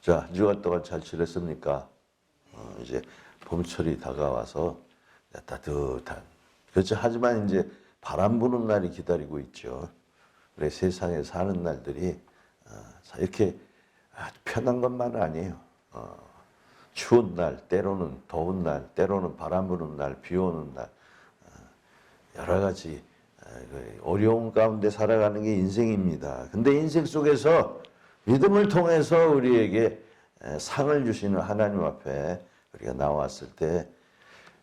자, 한 주간 동안 잘 지냈습니까? 이제 봄철이 다가와서 따뜻한. 그렇죠. 하지만 이제 바람 부는 날이 기다리고 있죠. 그래, 세상에 사는 날들이 이렇게 편한 것만은 아니에요. 추운 날, 때로는 더운 날, 때로는 바람 부는 날, 비 오는 날, 여러 가지 어려운 가운데 살아가는 게 인생입니다. 근데 인생 속에서 믿음을 통해서 우리에게 상을 주시는 하나님 앞에 우리가 나왔을 때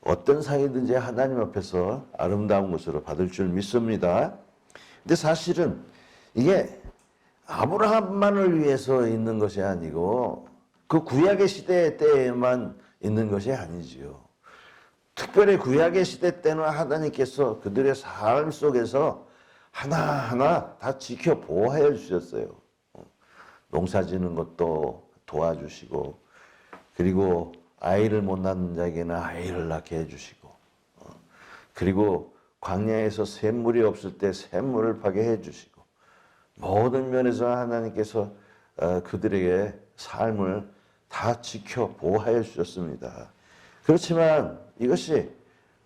어떤 상이든지 하나님 앞에서 아름다운 것으로 받을 줄 믿습니다. 근데 사실은 이게 아브라함만을 위해서 있는 것이 아니고 그 구약의 시대 때에만 있는 것이 아니지요. 특별히 구약의 시대 때는 하나님께서 그들의 삶 속에서 하나하나 다 지켜 보호해 주셨어요. 농사 지는 것도 도와주시고, 그리고 아이를 못 낳는 자에게는 아이를 낳게 해주시고, 그리고 광야에서 샘물이 없을 때 샘물을 파게 해주시고, 모든 면에서 하나님께서 그들에게 삶을 다 지켜 보호하여 주셨습니다. 그렇지만 이것이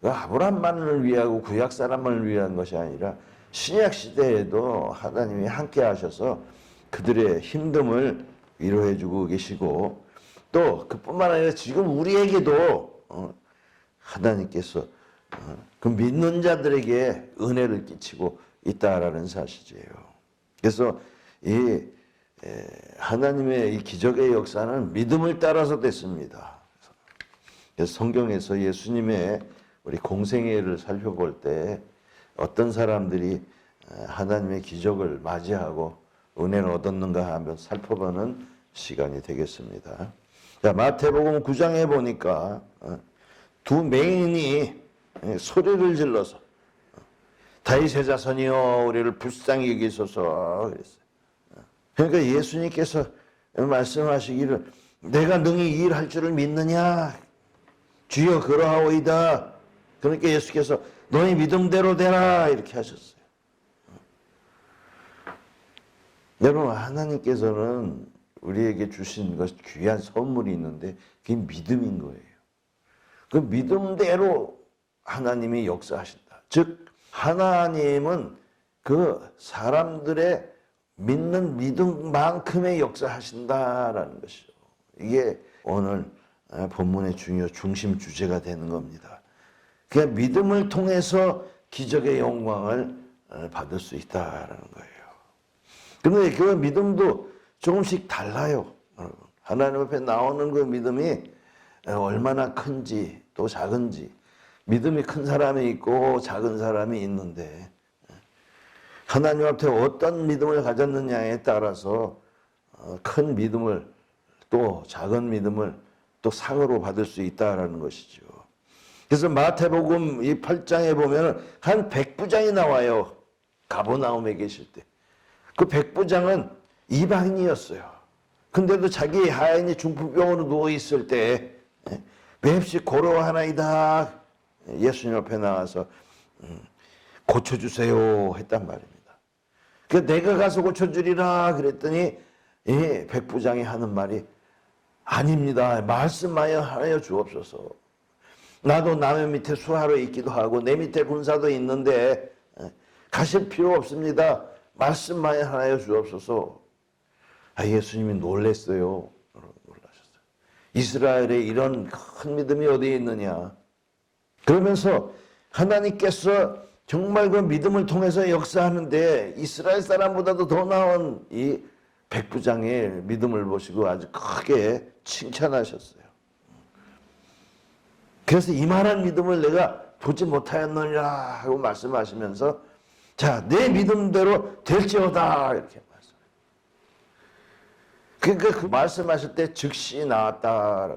아브라함만을 위하고 구약 사람만을 위한 것이 아니라 신약 시대에도 하나님이 함께 하셔서 그들의 힘듦을 위로해 주고 계시고, 또 그뿐만 아니라 지금 우리에게도 하나님께서 그 믿는 자들에게 은혜를 끼치고 있다라는 사실이에요. 그래서 이 하나님의 이 기적의 역사는 믿음을 따라서 됐습니다. 그래서 성경에서 예수님의 우리 공생애를 살펴볼 때 어떤 사람들이 하나님의 기적을 맞이하고 은혜를 얻었는가 한번 살펴보는 시간이 되겠습니다. 자, 마태복음 9장에 보니까 두 맹인이 소리를 질러서 다윗의 자손이여 우리를 불쌍히 여기소서 그랬어요. 그러니까 예수님께서 말씀하시기를 내가 능히 이 일할 줄을 믿느냐? 주여 그러하오이다. 그러니까 예수께서 너희 믿음대로 되라 이렇게 하셨어요. 여러분, 하나님께서는 우리에게 주신 것 귀한 선물이 있는데 그게 믿음인 거예요. 그 믿음대로 하나님이 역사하신다. 즉 하나님은 그 사람들의 믿는 믿음만큼의 역사하신다라는 것이죠. 이게 오늘 본문의 중심 주제가 되는 겁니다. 그 믿음을 통해서 기적의 영광을 받을 수 있다라는 거예요. 그런데 그 믿음도 조금씩 달라요. 하나님 앞에 나오는 그 믿음이 얼마나 큰지 또 작은지, 믿음이 큰 사람이 있고 작은 사람이 있는데 하나님 앞에 어떤 믿음을 가졌느냐에 따라서 큰 믿음을 또 작은 믿음을 또 상으로 받을 수 있다라는 것이죠. 그래서 마태복음 이 8장에 보면 한 백부장이 나와요. 가버나움에 계실 때. 그 백부장은 이방인이었어요. 근데도 자기 하인이 중풍병으로 누워있을 때 맵시 고려하나이다. 예수님 앞에 나와서 고쳐주세요 했단 말입니다. 그 내가 가서 고쳐주리라 그랬더니 이 백부장이 하는 말이 아닙니다. 말씀하여 주옵소서. 나도 남의 밑에 수하로 있기도 하고 내 밑에 군사도 있는데 가실 필요 없습니다. 말씀하여 주옵소서. 예수님이 놀랐어요. 놀라셨어요. 이스라엘에 이런 큰 믿음이 어디에 있느냐. 그러면서 하나님께서 정말 그 믿음을 통해서 역사하는데 이스라엘 사람보다도 더 나은 이 백부장의 믿음을 보시고 아주 크게 칭찬하셨어요. 그래서 이만한 믿음을 내가 보지 못하였느니라 하고 말씀하시면서 자, 내 믿음대로 될지어다 이렇게 말씀해요. 그러니까 그 말씀하실 때 즉시 나왔다.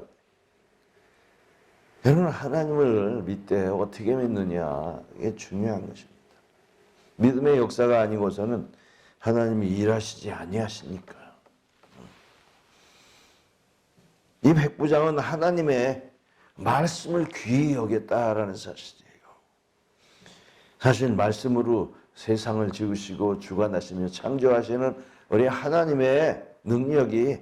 여러분, 하나님을 믿되 어떻게 믿느냐 이게 중요한 것입니다. 믿음의 역사가 아니고서는 하나님이 일하시지 아니하시니까. 이 백부장은 하나님의 말씀을 귀히 여겼다라는 사실이에요. 사실 말씀으로 세상을 지으시고 주관하시며 창조하시는 우리 하나님의 능력이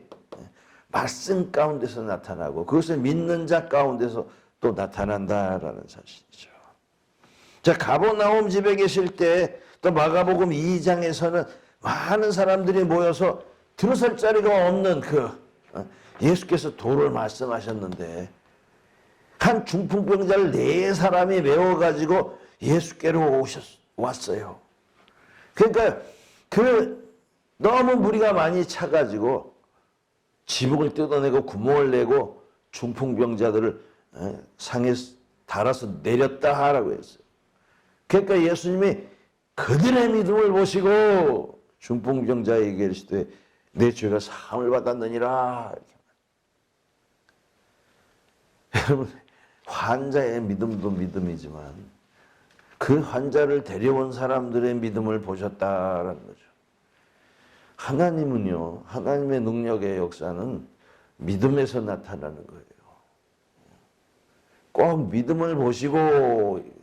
말씀 가운데서 나타나고 그것을 믿는 자 가운데서 또 나타난다라는 사실이죠. 자, 가버나움 집에 계실 때 또 마가복음 2장에서는 많은 사람들이 모여서 들어설 자리가 없는 예수께서 도를 말씀하셨는데 한 중풍병자를 4사람이 메워가지고 예수께로 왔어요. 그러니까 너무 무리가 많이 차가지고 지붕을 뜯어내고 구멍을 내고 중풍병자들을 상에 달아서 내렸다 하라고 했어요. 그러니까 예수님이 그들의 믿음을 보시고 중풍병자에게 이르시되 내 죄가 사함을 받았느니라. 여러분, 환자의 믿음도 믿음이지만 그 환자를 데려온 사람들의 믿음을 보셨다라는 거죠. 하나님은요, 하나님의 능력의 역사는 믿음에서 나타나는 거예요. 꼭 믿음을 보시고,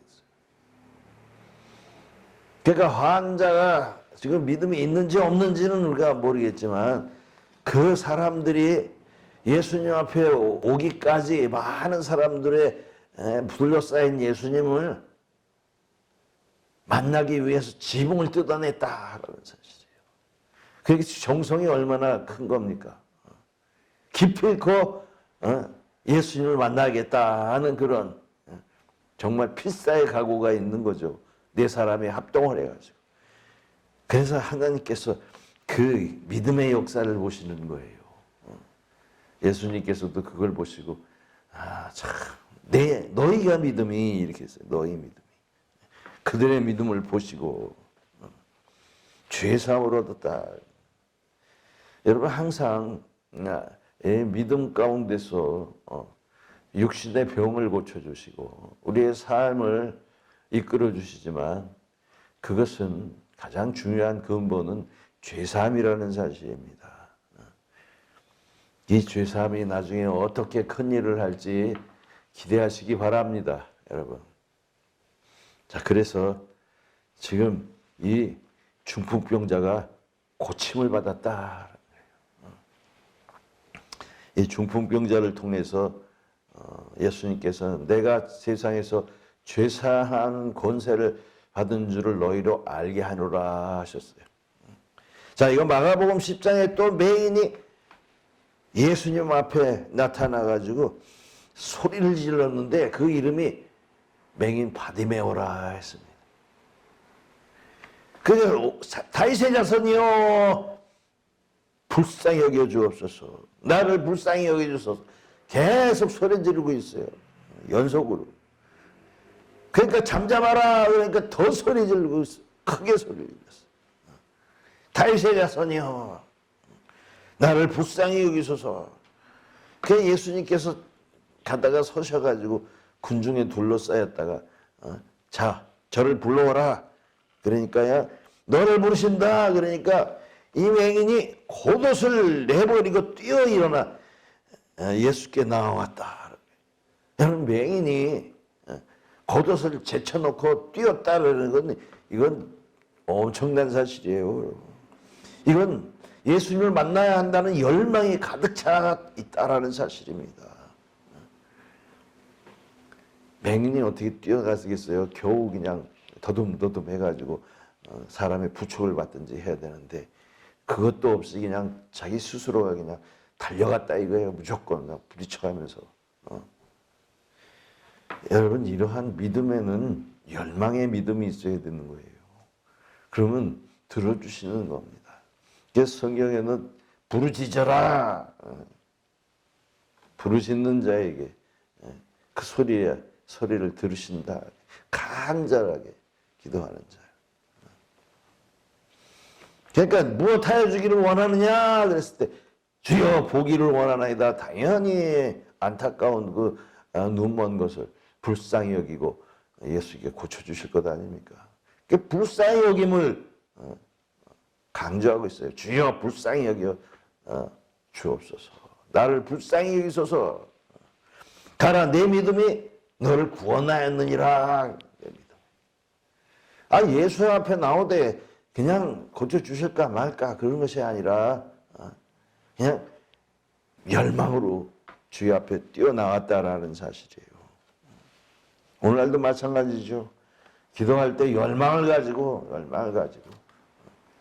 그러니까 환자가 지금 믿음이 있는지 없는지는 우리가 모르겠지만 그 사람들이 예수님 앞에 오기까지 많은 사람들의 둘러싸인 예수님을 만나기 위해서 지붕을 뜯어냈다라는 사실이에요. 그게 정성이 얼마나 큰 겁니까? 기필코 예수님을 만나겠다 하는 그런 정말 필사의 각오가 있는 거죠. 4사람이 합동을 해가지고. 그래서 하나님께서 그 믿음의 역사를 보시는 거예요. 예수님께서도 그걸 보시고 참 너희가 믿음이 이렇게 했어요. 너희 믿음이. 그들의 믿음을 보시고 죄사함을 얻었다. 여러분 항상 믿음 가운데서 육신의 병을 고쳐주시고 우리의 삶을 이끌어 주시지만 그것은 가장 중요한 근본은 죄사함이라는 사실입니다. 이 죄사함이 나중에 어떻게 큰 일을 할지 기대하시기 바랍니다, 여러분. 자, 그래서 지금 이 중풍병자가 고침을 받았다. 이 중풍병자를 통해서 예수님께서는 내가 세상에서 죄사한 권세를 받은 줄을 너희로 알게 하노라 하셨어요. 자, 이거 마가복음 10장에 또 맹인이 예수님 앞에 나타나가지고 소리를 질렀는데 그 이름이 맹인 바디메오라 했습니다. 그래서 다윗의 자손이여 불쌍히 여겨 주옵소서. 나를 불쌍히 여겨 주소서. 계속 소리 지르고 있어요. 연속으로. 그러니까 잠잠하라 그러니까 더 소리 지르고 있어. 크게 소리 질렀어. 다윗의 자손이여 나를 불쌍히 여기소서. 그 예수님께서 가다가 서셔가지고 군중에 둘러싸였다가 자 저를 불러오라. 그러니까야 너를 부르신다. 그러니까 이 맹인이 겉옷을 내버리고 뛰어 일어나 예수께 나왔다. 여러분 맹인이 겉옷을 제쳐놓고 뛰었다라는 건 이건 엄청난 사실이에요. 이건 예수님을 만나야 한다는 열망이 가득 차 있다라는 사실입니다. 맹인이 어떻게 뛰어가시겠어요? 겨우 그냥 더듬더듬 해가지고 사람의 부축을 받든지 해야 되는데 그것도 없이 그냥 자기 스스로가 그냥 달려갔다 이거예요. 무조건 그냥 부딪혀가면서. 여러분 이러한 믿음에는 열망의 믿음이 있어야 되는 거예요. 그러면 들어주시는 겁니다. 그래서 성경에는 부르짖어라. 부르짖는 자에게 그 소리를 들으신다. 간절하게 기도하는 자. 그러니까 무엇하여 주기를 원하느냐 그랬을 때 주여 보기를 원하나이다. 당연히 안타까운 그 눈먼 것을 불쌍히 여기고 예수께 고쳐주실 것 아닙니까? 그 불쌍히 여김을 강조하고 있어요. 주여 불쌍히 여겨 주옵소서. 나를 불쌍히 여기소서. 가라 내 믿음이 너를 구원하였느니라. 예수 앞에 나오되 그냥 고쳐주실까 말까 그런 것이 아니라 그냥 열망으로 주의 앞에 뛰어나왔다라는 사실이에요. 오늘날도 마찬가지죠. 기도할 때 열망을 가지고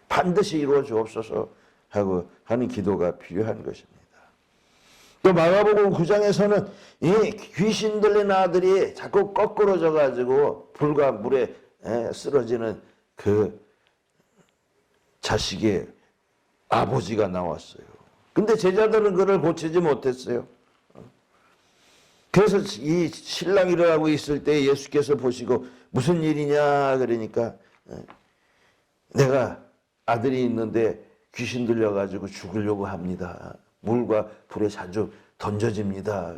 반드시 이루어 주옵소서 하고 하는 기도가 필요한 것입니다. 또 마가복음 9장에서는 이 귀신 들린 아들이 자꾸 거꾸러져 가지고 불과 물에 쓰러지는 그 자식의 아버지가 나왔어요. 근데 제자들은 그를 고치지 못했어요. 그래서 이 신랑이 일어나고 있을 때 예수께서 보시고 무슨 일이냐 그러니까 내가 아들이 있는데 귀신 들려가지고 죽으려고 합니다. 물과 불에 자주 던져집니다.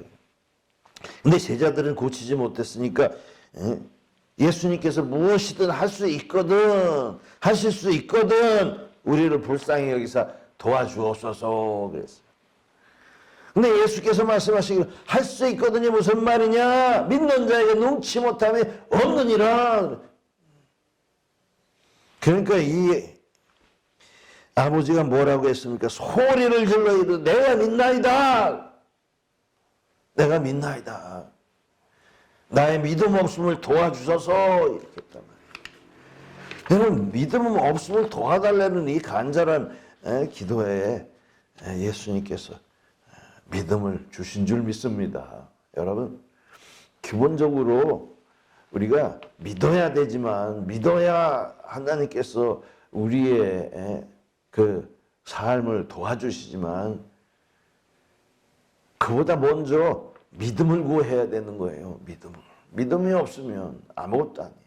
근데 제자들은 고치지 못했으니까 예수님께서 무엇이든 할 수 있거든, 하실 수 있거든 우리를 불쌍히 여기사 도와주옵소서 그랬어요. 근데 예수께서 말씀하시기를 할 수 있거든이 무슨 말이냐? 믿는 자에게 능치 못함이 없느니라. 그러니까 이 아버지가 뭐라고 했습니까? 소리를 질러 이르되 내가 믿나이다. 내가 믿나이다. 나의 믿음 없음을 도와주소서 이렇게 했단 말이에요. 여러분 믿음 없음을 도와달라는 이 간절한 기도에 예수님께서 믿음을 주신 줄 믿습니다. 여러분 기본적으로 우리가 믿어야 되지만 믿어야 하나님께서 우리의 그 삶을 도와주시지만 그보다 먼저 믿음을 구해야 되는 거예요. 믿음이 없으면 아무것도 아니에요.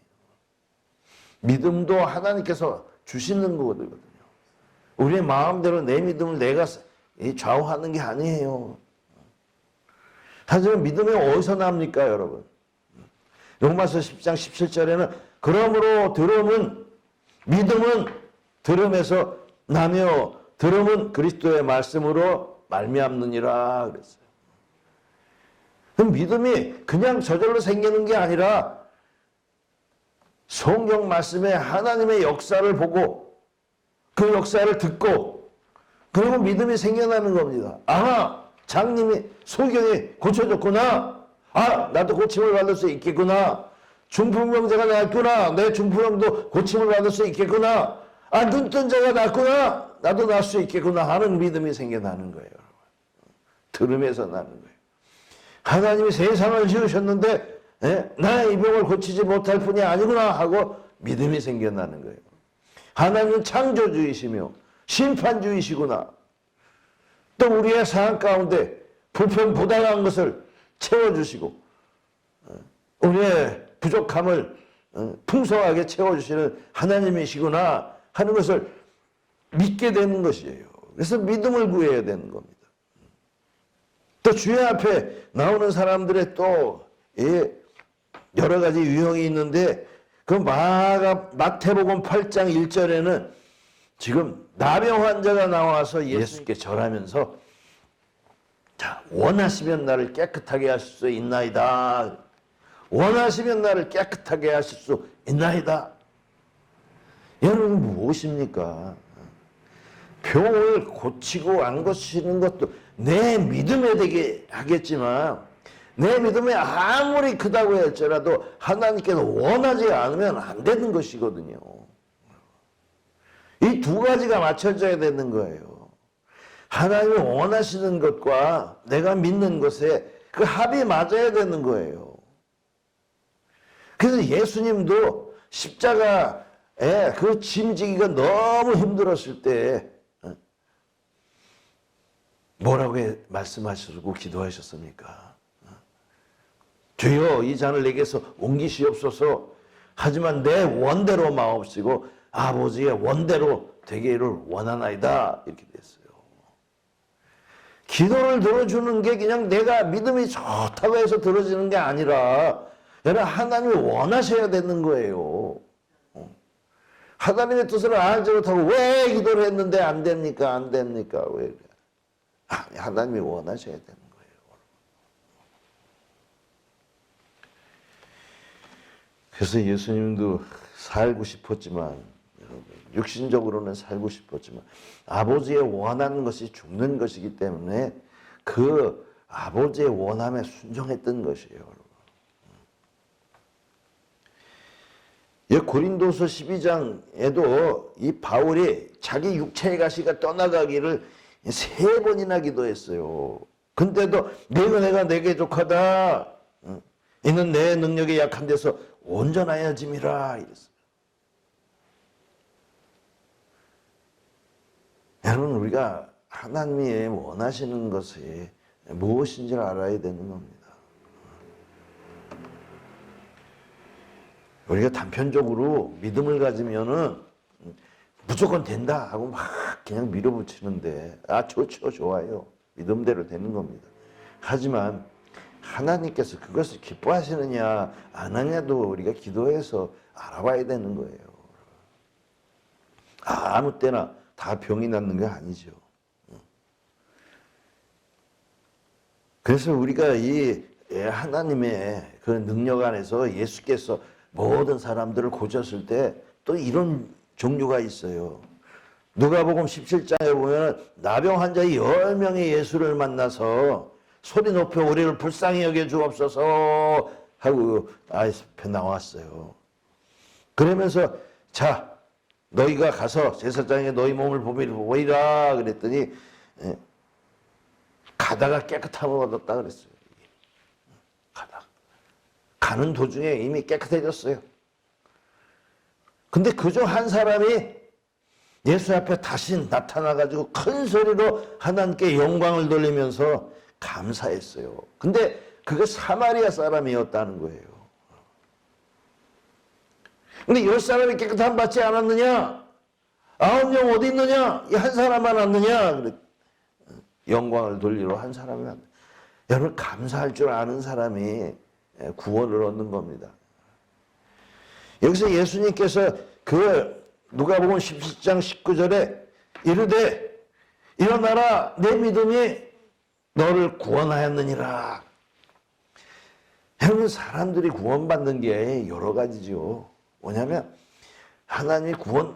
믿음도 하나님께서 주시는 거거든요. 우리의 마음대로 내 믿음을 내가 좌우하는 게 아니에요. 하지만 믿음이 어디서 납니까 여러분? 로마서 10장 17절에는 그러므로 믿음은 들음에서 나며 들음은 그리스도의 말씀으로 말미암느니라 그랬어요. 그럼 믿음이 그냥 저절로 생기는 게 아니라 성경 말씀에 하나님의 역사를 보고 그 역사를 듣고 그리고 믿음이 생겨나는 겁니다. 아, 장님이 소경이 고쳐졌구나. 아, 나도 고침을 받을 수 있겠구나. 중풍병자가 낫구나. 내 중풍병도 고침을 받을 수 있겠구나. 아, 눈뜬 자가 낫구나. 나도 날 수 있겠구나 하는 믿음이 생겨나는 거예요. 들음에서 나는 거예요. 하나님이 세상을 지으셨는데 나의 이 병을 고치지 못할 뿐이 아니구나 하고 믿음이 생겨나는 거예요. 하나님은 창조주이시며 심판주이시구나. 또 우리의 삶 가운데 불평부당한 것을 채워주시고 우리의 부족함을 풍성하게 채워주시는 하나님이시구나 하는 것을 믿게 되는 것이에요. 그래서 믿음을 구해야 되는 겁니다. 또 주의 앞에 나오는 사람들의 또 여러 가지 유형이 있는데 그 마태복음 8장 1절에는 지금 나병 환자가 나와서 예수께 절하면서 자, 원하시면 나를 깨끗하게 하실 수 있나이다. 원하시면 나를 깨끗하게 하실 수 있나이다. 여러분 무엇입니까? 병을 고치고 안 고치는 것도 내 믿음에 되게 하겠지만 내 믿음이 아무리 크다고 할지라도 하나님께서 원하지 않으면 안 되는 것이거든요. 이 두 가지가 맞춰져야 되는 거예요. 하나님이 원하시는 것과 내가 믿는 것에 그 합이 맞아야 되는 거예요. 그래서 예수님도 십자가에 그 짐지기가 너무 힘들었을 때 뭐라고 말씀하시고 기도하셨습니까? 주여 이 잔을 내게서 옮기시옵소서. 하지만 내 원대로 마옵시고 아버지의 원대로 되기를 원하나이다. 이렇게 됐어요. 기도를 들어주는 게 그냥 내가 믿음이 좋다고 해서 들어지는 게 아니라 여러분 하나님이 원하셔야 되는 거예요. 하나님의 뜻을 알지 못하고 왜 기도를 했는데 안 됩니까? 안 됩니까? 왜 그래? 하나님이 원하셔야 되는 거예요. 그래서 예수님도 살고 싶었지만 육신적으로는 살고 싶었지만 아버지의 원하는 것이 죽는 것이기 때문에 그 아버지의 원함에 순종했던 것이에요. 고린도서 12장에도 이 바울이 자기 육체의 가시가 떠나가기를 3번이나 기도했어요. 근데도 내 은혜가 내게 족하다. 이는 내 능력이 약한 데서 온전하여짐이라 이랬어요. 여러분, 우리가 하나님이 원하시는 것이 무엇인지를 알아야 되는 겁니다. 우리가 단편적으로 믿음을 가지면은 무조건 된다 하고 막 그냥 밀어붙이는데, 좋죠, 좋아요. 믿음대로 되는 겁니다. 하지만 하나님께서 그것을 기뻐하시느냐 안 하냐도 우리가 기도해서 알아봐야 되는 거예요. 아무 때나 다 병이 낫는 게 아니죠. 그래서 우리가 이 하나님의 그 능력 안에서 예수께서 모든 사람들을 고쳤을 때 또 이런 종류가 있어요. 누가복음 17장에 보면 나병 환자 10명이 예수를 만나서 소리 높여 우리를 불쌍히 여겨 주옵소서 하고 앞에 나왔어요. 그러면서 자, 너희가 가서 제사장에 너희 몸을 보이라 그랬더니 가다가 깨끗함을 얻었다 그랬어요. 가는 도중에 이미 깨끗해졌어요. 근데 그중 한 사람이 예수 앞에 다시 나타나가지고 큰 소리로 하나님께 영광을 돌리면서 감사했어요. 근데 그게 사마리아 사람이었다는 거예요. 근데 10사람이 깨끗함 받지 않았느냐? 9명 어디 있느냐? 이 한 사람만 왔느냐? 그래. 영광을 돌리러 한 사람이 왔느냐? 여러분, 감사할 줄 아는 사람이 구원을 얻는 겁니다. 여기서 예수님께서 그 누가복음 17장 19절에 이르되 일어나라 내 믿음이 너를 구원하였느니라. 여러분, 사람들이 구원받는 게 여러 가지죠. 뭐냐면 하나님이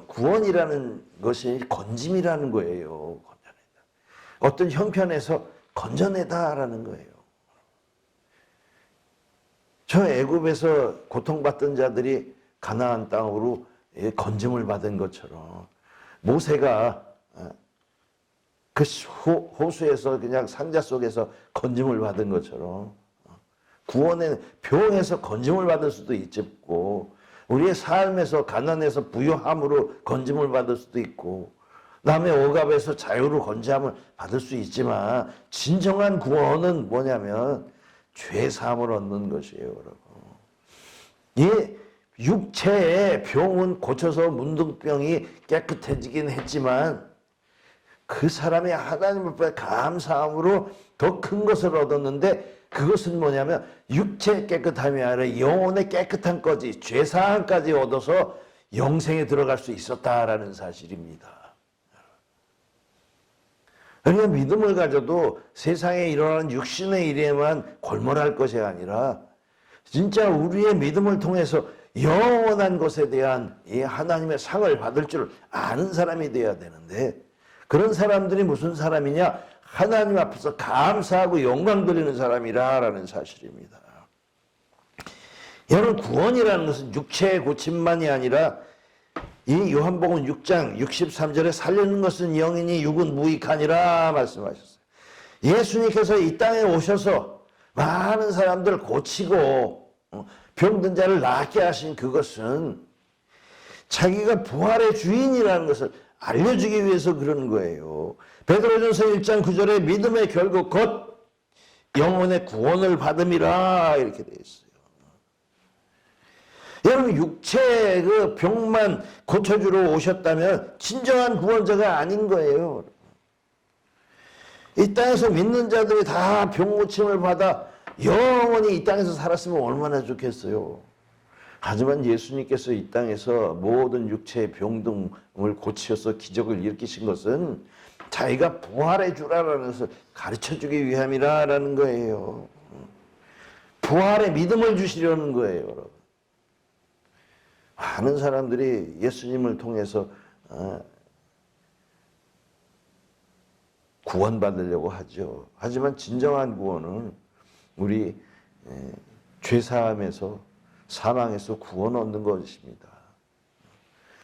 구원이라는 것이 건짐이라는 거예요. 어떤 형편에서 건져내다라는 거예요. 저 애굽에서 고통받던 자들이 가나안 땅으로 건짐을 받은 것처럼 모세가 그 호수에서 그냥 상자 속에서 건짐을 받은 것처럼 구원의 병에서 건짐을 받을 수도 있고, 우리의 삶에서 가난에서 부유함으로 건짐을 받을 수도 있고, 남의 억압에서 자유로 건짐을 받을 수 있지만 진정한 구원은 뭐냐면 죄 사함을 얻는 것이에요, 여러분. 이 육체의 병은 고쳐서 문둥병이 깨끗해지긴 했지만 그 사람이 하나님 앞에 감사함으로 더 큰 것을 얻었는데, 그것은 뭐냐면 육체의 깨끗함이 아니라 영혼의 깨끗한 거지, 죄사함까지 얻어서 영생에 들어갈 수 있었다라는 사실입니다. 그러니까 믿음을 가져도 세상에 일어나는 육신의 일에만 골몰할 것이 아니라 진짜 우리의 믿음을 통해서 영원한 것에 대한 이 하나님의 상을 받을 줄 아는 사람이 돼야 되는데, 그런 사람들이 무슨 사람이냐? 하나님 앞에서 감사하고 영광 드리는 사람이라는 사실입니다. 여러분, 구원이라는 것은 육체의 고침만이 아니라 이 요한복음 6장 63절에 살리는 것은 영이니 육은 무익하니라 말씀하셨어요. 예수님께서 이 땅에 오셔서 많은 사람들을 고치고 병든 자를 낫게 하신 그것은 자기가 부활의 주인이라는 것을 알려주기 위해서 그러는 거예요. 베드로전서 1장 9절에 믿음의 결국 곧 영혼의 구원을 받음이라 이렇게 되어 있어요. 여러분, 육체의 그 병만 고쳐주러 오셨다면 진정한 구원자가 아닌 거예요. 이 땅에서 믿는 자들이 다 병 고침을 받아 영원히 이 땅에서 살았으면 얼마나 좋겠어요. 하지만 예수님께서 이 땅에서 모든 육체의 병등을 고치셔서 기적을 일으키신 것은 자기가 부활의 주라는 것을 가르쳐주기 위함이라는 거예요. 부활의 믿음을 주시려는 거예요, 여러분. 많은 사람들이 예수님을 통해서 구원받으려고 하죠. 하지만 진정한 구원은 우리 죄사함에서 사망에서 구원 얻는 것입니다.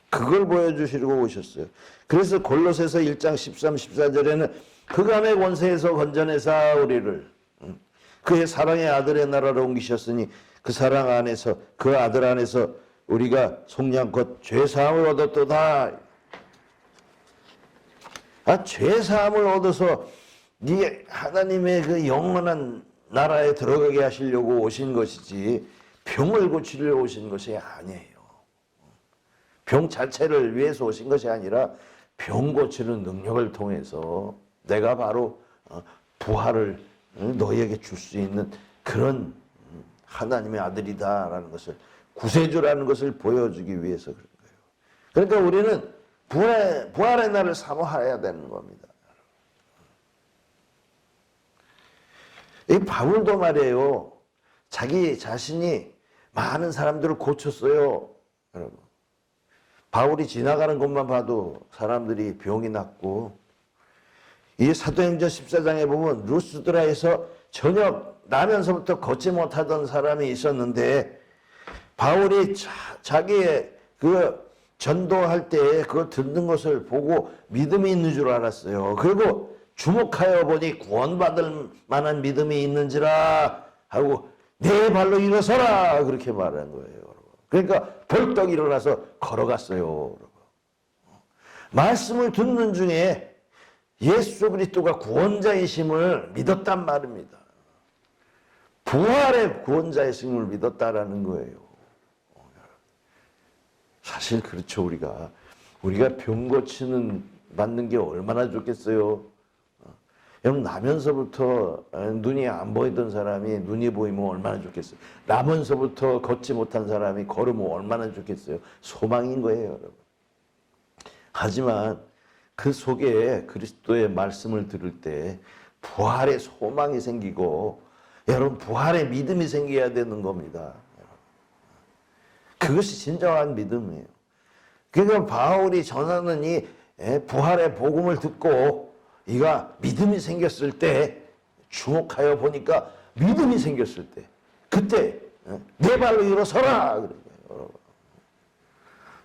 그걸 보여주시려고 오셨어요. 그래서 골로새서 1장 13, 14절에는 흑암의 권세에서 건져내사 우리를 그의 사랑의 아들의 나라로 옮기셨으니 그 사랑 안에서 그 아들 안에서 우리가 속량 곧 죄사함을 얻었도다. 죄사함을 얻어서 이 하나님의 그 영원한 나라에 들어가게 하시려고 오신 것이지 병을 고치려고 오신 것이 아니에요. 병 자체를 위해서 오신 것이 아니라 병 고치는 능력을 통해서 내가 바로 부활을 너희에게 줄 수 있는 그런 하나님의 아들이다라는 것을, 구세주라는 것을 보여주기 위해서 그런 거예요. 그러니까 우리는 부활의 날을 사모해야 되는 겁니다. 이 바울도 말이에요. 자기 자신이 많은 사람들을 고쳤어요. 여러분. 바울이 지나가는 것만 봐도 사람들이 병이 낫고, 이 사도행전 14장에 보면 루스드라에서 전혀 나면서부터 걷지 못하던 사람이 있었는데 바울이 자기의 그 전도할 때 그거 듣는 것을 보고 믿음이 있는 줄 알았어요. 그리고 주목하여 보니 구원받을 만한 믿음이 있는지라 하고 내 발로 일어서라 그렇게 말한 거예요. 그러니까 벌떡 일어나서 걸어갔어요. 말씀을 듣는 중에 예수 그리스도가 구원자이심을 믿었단 말입니다. 부활의 구원자이심을 믿었다라는 거예요. 사실 그렇죠. 우리가 병 고치는 받는 게 얼마나 좋겠어요. 여러분, 나면서부터 눈이 안 보이던 사람이 눈이 보이면 얼마나 좋겠어요. 나면서부터 걷지 못한 사람이 걸으면 얼마나 좋겠어요. 소망인 거예요, 여러분. 하지만 그 속에 그리스도의 말씀을 들을 때 부활의 소망이 생기고, 여러분, 부활의 믿음이 생겨야 되는 겁니다. 그것이 진정한 믿음이에요. 그러니까 바울이 전하는 이 부활의 복음을 듣고 이가 믿음이 생겼을 때, 주목하여 보니까 믿음이 생겼을 때, 그때 내 발로 일어서라 그런 거예요.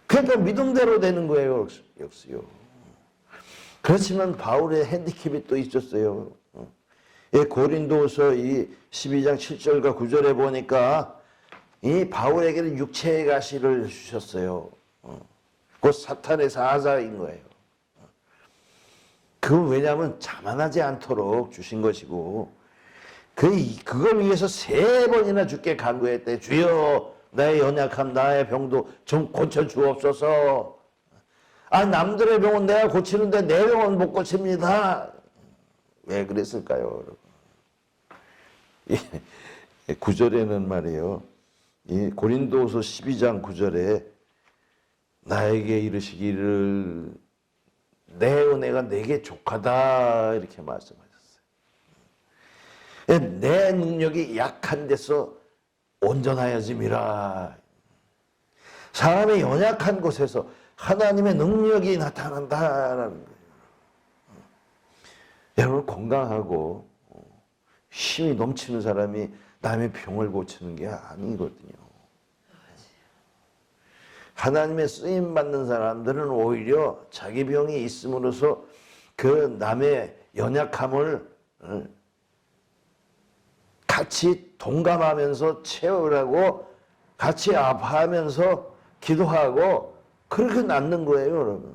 그러니까 믿음대로 되는 거예요. 역시요. 그렇지만 바울의 핸디캡이 또 있었어요. 고린도서 이 12장 7절과 9절에 보니까 이 바울에게는 육체의 가시를 주셨어요. 곧 사탄의 사자인 거예요. 왜냐하면 자만하지 않도록 주신 것이고, 그걸 위해서 3번이나 주께 간구했대. 주여, 나의 연약함, 나의 병도 좀 고쳐주옵소서. 남들의 병은 내가 고치는데 내 병은 못 고칩니다. 왜 그랬을까요? 9절에는 말이에요. 이 고린도서 12장 9절에 나에게 이르시기를 내 은혜가 내게 족하다 이렇게 말씀하셨어요. 내 능력이 약한 데서 온전하여짐이라. 사람의 연약한 곳에서 하나님의 능력이 나타난다라는 거예요. 여러분, 건강하고 힘이 넘치는 사람이 남의 병을 고치는 게 아니거든요. 하나님의 쓰임 받는 사람들은 오히려 자기 병이 있음으로써 그 남의 연약함을 같이 동감하면서 채우라고, 같이 아파하면서 기도하고 그렇게 낫는 거예요, 여러분.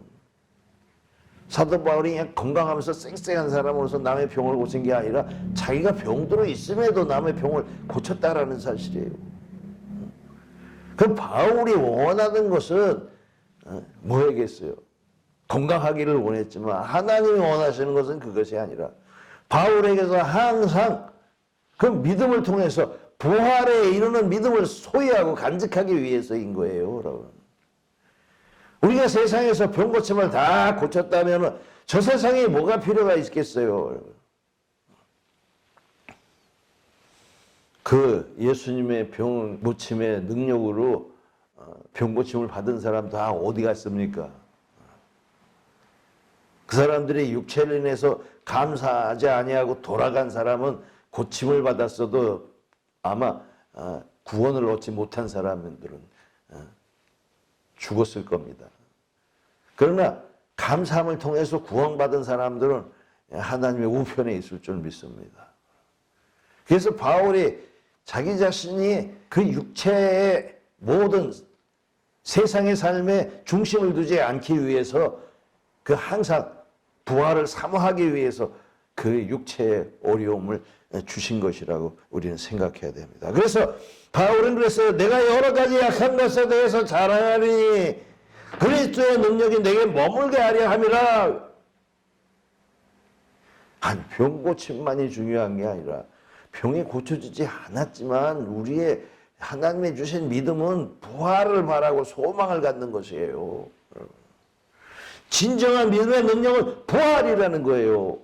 사도 바울이 그냥 건강하면서 쌩쌩한 사람으로서 남의 병을 고친 게 아니라 자기가 병들어 있음에도 남의 병을 고쳤다라는 사실이에요. 그 바울이 원하는 것은 뭐겠어요? 건강하기를 원했지만 하나님이 원하시는 것은 그것이 아니라 바울에게서 항상 그 믿음을 통해서 부활에 이르는 믿음을 소유하고 간직하기 위해서인 거예요, 여러분. 우리가 세상에서 병 고침을 다 고쳤다면 저 세상에 뭐가 필요가 있겠어요? 그 예수님의 병 고침의 능력으로 병 고침을 받은 사람 다 어디 갔습니까? 그 사람들이 육체를 인해서 감사하지 아니하고 돌아간 사람은 고침을 받았어도 아마 구원을 얻지 못한 사람들은 죽었을 겁니다. 그러나 감사함을 통해서 구원받은 사람들은 하나님의 우편에 있을 줄 믿습니다. 그래서 바울이 자기 자신이 그 육체의 모든 세상의 삶에 중심을 두지 않기 위해서 그 항상 부활을 사모하기 위해서 그 육체의 어려움을 주신 것이라고 우리는 생각해야 됩니다. 그래서 바울은 그랬어요. 내가 여러 가지 약한 것에 대해서 자랑하니 그리스도의 능력이 내게 머물게 하려 함이라. 병 고침만이 중요한 게 아니라 병이 고쳐지지 않았지만 우리의 하나님의 주신 믿음은 부활을 바라고 소망을 갖는 것이에요. 진정한 믿음의 능력은 부활이라는 거예요.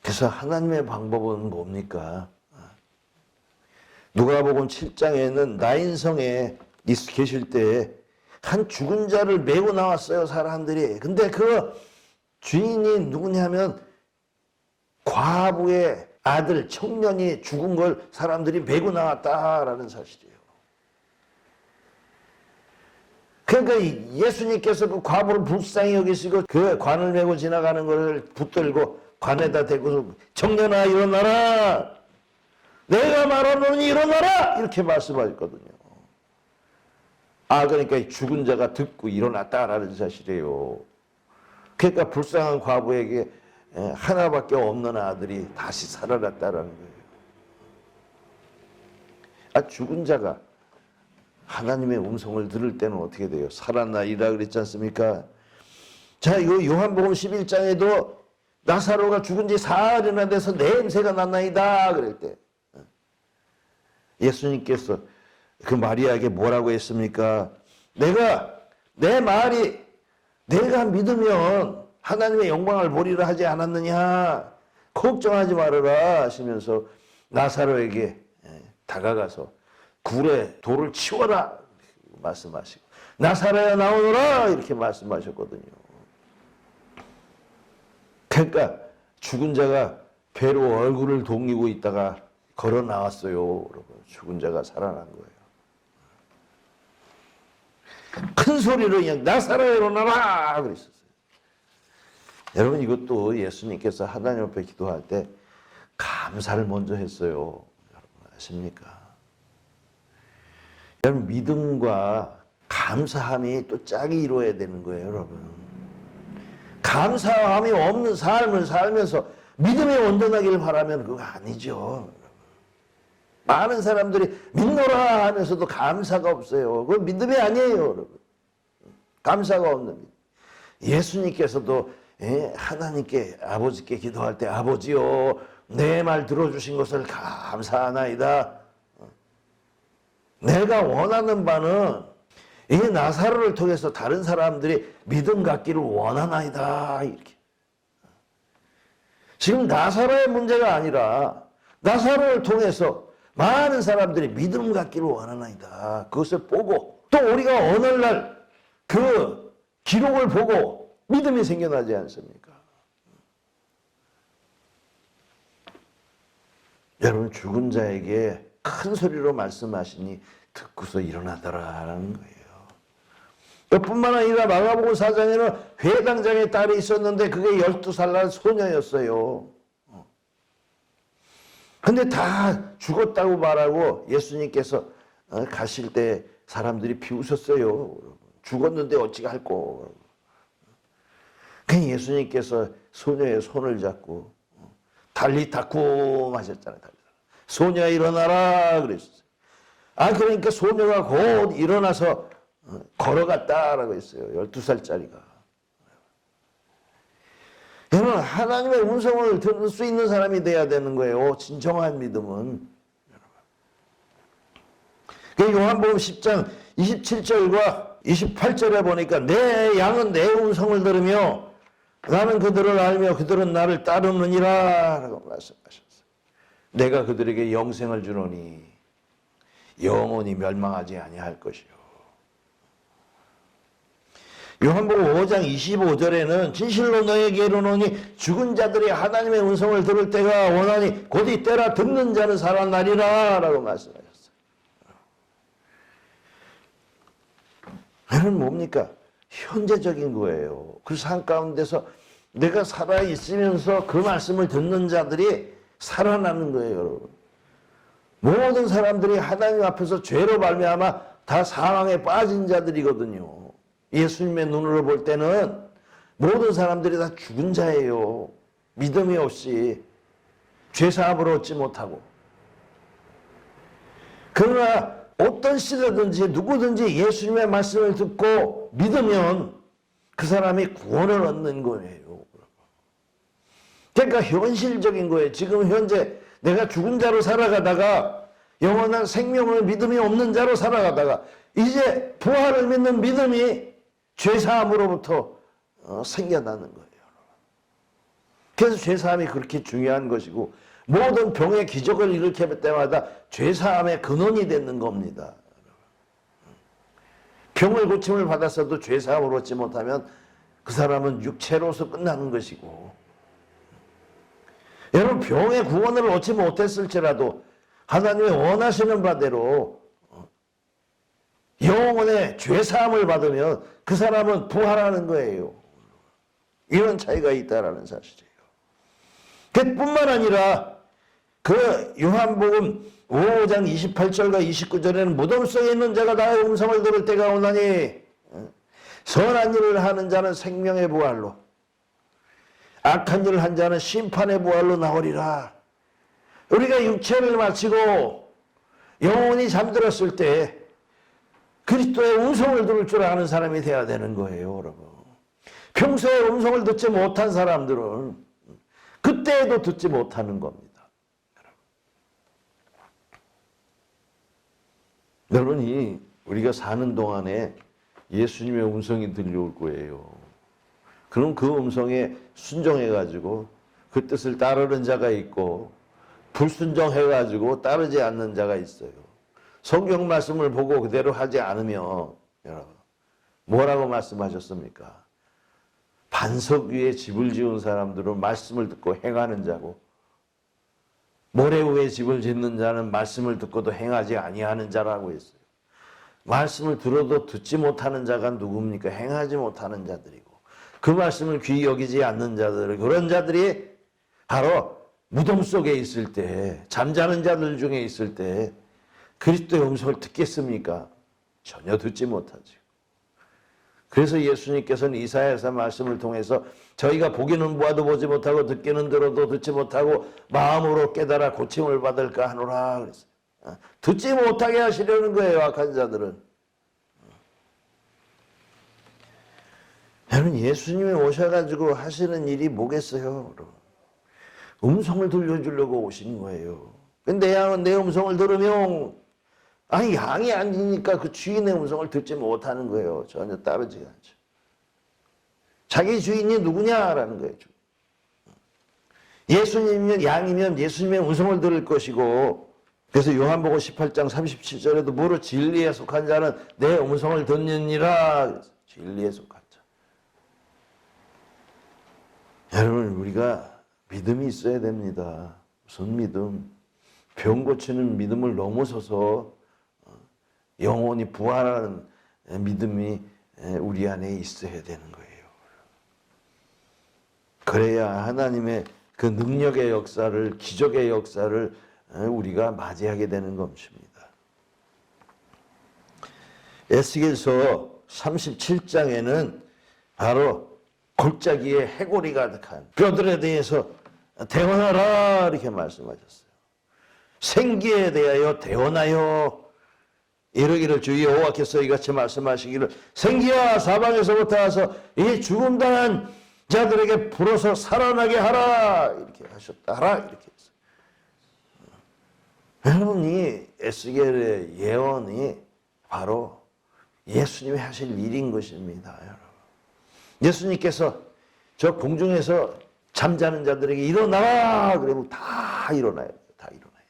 그래서 하나님의 방법은 뭡니까? 누가복음 7장에는 나인성에 계실 때 한 죽은 자를 메고 나왔어요, 사람들이. 근데 그 주인이 누구냐면 과부의 아들, 청년이 죽은 걸 사람들이 메고 나왔다라는 사실이에요. 그러니까 예수님께서 그 과부를 불쌍히 여기시고 그 관을 메고 지나가는 것을 붙들고 관에다 대고서 청년아 일어나라, 내가 말하노니 일어나라, 이렇게 말씀하셨거든요. 그러니까 죽은 자가 듣고 일어났다라는 사실이에요. 그러니까 불쌍한 과부에게 하나밖에 없는 아들이 다시 살아났다라는 거예요. 죽은 자가 하나님의 음성을 들을 때는 어떻게 돼요? 살아나리라 그랬지 않습니까? 자, 이거 요한복음 11장에도 나사로가 죽은 지 사흘이나 돼서 냄새가 났나이다 그럴 때 예수님께서 그 마리아에게 뭐라고 했습니까? 내 말이 내가 믿으면 하나님의 영광을 보리라 하지 않았느냐? 걱정하지 말아라 하시면서 나사로에게 다가가서 굴에 돌을 치워라 말씀하시고 나사로야 나오너라 이렇게 말씀하셨거든요. 그러니까 죽은 자가 배로 얼굴을 동이고 있다가 걸어 나왔어요. 여러분. 죽은 자가 살아난 거예요. 큰 소리로 그냥 나사로야 일어나라 그랬었어요. 여러분, 이것도 예수님께서 하나님 앞에 기도할 때 감사를 먼저 했어요. 여러분 아십니까? 여러분, 믿음과 감사함이 또 짝이 이루어야 되는 거예요, 여러분. 감사함이 없는 삶을 살면서 믿음이 온전하기를 바라면 그거 아니죠. 많은 사람들이 믿노라 하면서도 감사가 없어요. 그건 믿음이 아니에요, 여러분. 감사가 없는 믿음. 예수님께서도 하나님께 아버지께 기도할 때 아버지요 내 말 들어주신 것을 감사하나이다. 내가 원하는 바는 이 나사로를 통해서 다른 사람들이 믿음 갖기를 원하나이다. 이렇게. 지금 나사로의 문제가 아니라 나사로를 통해서 많은 사람들이 믿음 갖기를 원하나이다. 그것을 보고 또 우리가 오늘날 그 기록을 보고 믿음이 생겨나지 않습니까? 여러분, 죽은 자에게 큰 소리로 말씀하시니 듣고서 일어나더라라는 거예요. 뿐만 아니라 마가복음 4장에는 회당장의 딸이 있었는데 그게 12살 난 소녀였어요. 근데 다 죽었다고 말하고 예수님께서 가실 때 사람들이 비웃었어요. 죽었는데 어찌 할꼬. 그냥 예수님께서 소녀의 손을 잡고 달리타쿰 하셨잖아요. 소녀야 일어나라 그랬어요. 그러니까 소녀가 곧 일어나서 걸어갔다라고 했어요. 12살짜리가. 여러분, 하나님의 음성을 들을 수 있는 사람이 돼야 되는 거예요. 진정한 믿음은. 요한복음 10장 27절과 28절에 보니까 내 양은 내 음성을 들으며 나는 그들을 알며 그들은 나를 따르느니라 라고 말씀하셨어요. 내가 그들에게 영생을 주노니 영원히 멸망하지 아니할 것이요. 요한복음 5장 25절에는 진실로 너에게 이르노니 죽은 자들이 하나님의 음성을 들을 때가 원하니 곧 이때라 듣는 자는 살아나리라 라고 말씀하셨어요. 이는 뭡니까? 현재적인 거예요. 그 삶 가운데서 내가 살아있으면서 그 말씀을 듣는 자들이 살아나는 거예요, 여러분. 모든 사람들이 하나님 앞에서 죄로 말미암아 다 사망에 빠진 자들이거든요. 예수님의 눈으로 볼 때는 모든 사람들이 다 죽은 자예요. 믿음이 없이 죄사함을 얻지 못하고. 그러나 어떤 시대든지 누구든지 예수님의 말씀을 듣고 믿으면 그 사람이 구원을 얻는 거예요. 그러니까 현실적인 거예요. 지금 현재 내가 죽은 자로 살아가다가 영원한 생명을 믿음이 없는 자로 살아가다가 이제 부활을 믿는 믿음이 죄사함으로부터 생겨나는 거예요. 그래서 죄사함이 그렇게 중요한 것이고 모든 병의 기적을 일으킬 때마다 죄사함의 근원이 되는 겁니다. 병을 고침을 받았어도 죄사함을 얻지 못하면 그 사람은 육체로서 끝나는 것이고, 여러분 병의 구원을 얻지 못했을지라도 하나님의 원하시는 바대로 영혼의 죄사함을 받으면 그 사람은 부활하는 거예요. 이런 차이가 있다라는 사실이에요. 그뿐만 아니라 그 요한복음 5장 28절과 29절에는 무덤 속에 있는 자가 나의 음성을 들을 때가 오나니 선한 일을 하는 자는 생명의 부활로 악한 일을 한 자는 심판의 부활로 나오리라. 우리가 육체를 마치고 영혼이 잠들었을 때 그리스도의 음성을 들을 줄 아는 사람이 되어야 되는 거예요, 여러분. 평소에 음성을 듣지 못한 사람들은 그때에도 듣지 못하는 겁니다. 여러분이 우리가 사는 동안에 예수님의 음성이 들려올 거예요. 그럼 그 음성에 순종해가지고 그 뜻을 따르는 자가 있고 불순종해가지고 따르지 않는 자가 있어요. 성경 말씀을 보고 그대로 하지 않으면 여러분 뭐라고 말씀하셨습니까? 반석 위에 집을 지은 사람들은 말씀을 듣고 행하는 자고 모래 위에 집을 짓는 자는 말씀을 듣고도 행하지 아니하는 자라고 했어요. 말씀을 들어도 듣지 못하는 자가 누굽니까? 행하지 못하는 자들이고 그 말씀을 귀히 여기지 않는 자들, 그런 자들이 바로 무덤 속에 있을 때, 잠자는 자들 중에 있을 때 그리스도의 음성을 듣겠습니까? 전혀 듣지 못하죠. 그래서 예수님께서는 이사야서 말씀을 통해서 저희가 보기는 보아도 보지 못하고 듣기는 들어도 듣지 못하고 마음으로 깨달아 고침을 받을까 하노라 그랬어요. 듣지 못하게 하시려는 거예요, 악한 자들은. 여러분 예수님이 오셔가지고 하시는 일이 뭐겠어요? 음성을 들려주려고 오신 거예요. 근데 양은 내 음성을 들으면 아니 양이 아니니까 그 주인의 음성을 듣지 못하는 거예요. 전혀 따르지 않죠. 자기 주인이 누구냐라는 거예요. 예수님이면 양이면 예수님의 음성을 들을 것이고 그래서 요한복음 18장 37절에도 무릇 진리에 속한 자는 내 음성을 듣느니라. 진리에 속한 자. 여러분 우리가 믿음이 있어야 됩니다. 무슨 믿음? 병 고치는 믿음을 넘어서서 영혼이 부활하는 믿음이 우리 안에 있어야 되는 거예요. 그래야 하나님의 그 능력의 역사를, 기적의 역사를 우리가 맞이하게 되는 것입니다. 에스겔서 37장에는 바로 골짜기에 해골이 가득한 뼈들에 대해서 대언하라 이렇게 말씀하셨어요. 생기에 대하여 대언하여 이르기를 주 여호와께서 이같이 말씀하시기를 생기야 사방에서부터 와서 이 죽음당한 자들에게 불어서 살아나게 하라 이렇게 하셨다. 하라 이렇게 했어요. 여러분 이 에스겔의 예언이 바로 예수님이 하실 일인 것입니다. 여러분. 예수님께서 저 공중에서 잠자는 자들에게 일어나라 그러면 다 일어나요. 다 일어나요.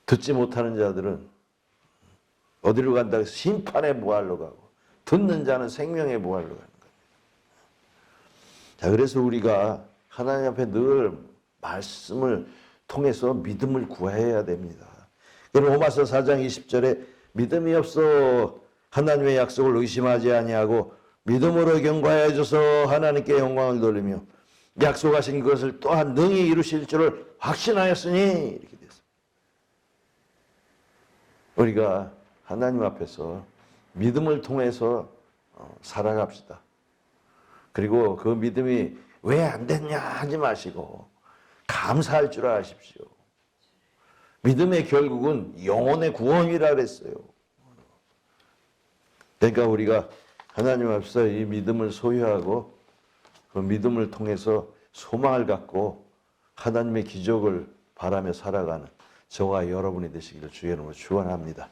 듣지 못하는 자들은 어디로 간다 해서 심판의 부활로 가고 듣는 자는 생명의 부활로 가는 거예요. 자, 그래서 우리가 하나님 앞에 늘 말씀을 통해서 믿음을 구해야 됩니다. 로마서 4장 20절에 믿음이 없어 하나님의 약속을 의심하지 아니하고 믿음으로 경과하여져서 하나님께 영광을 돌리며 약속하신 것을 또한 능히 이루실 줄을 확신하였으니 이렇게 됐습니다. 우리가 하나님 앞에서 믿음을 통해서 살아갑시다. 그리고 그 믿음이 왜 안 됐냐 하지 마시고 감사할 줄 아십시오. 믿음의 결국은 영혼의 구원이라 그랬어요. 그러니까 우리가 하나님 앞에서 이 믿음을 소유하고 그 믿음을 통해서 소망을 갖고 하나님의 기적을 바라며 살아가는 저와 여러분이 되시기를 주의 이름으로 축원합니다.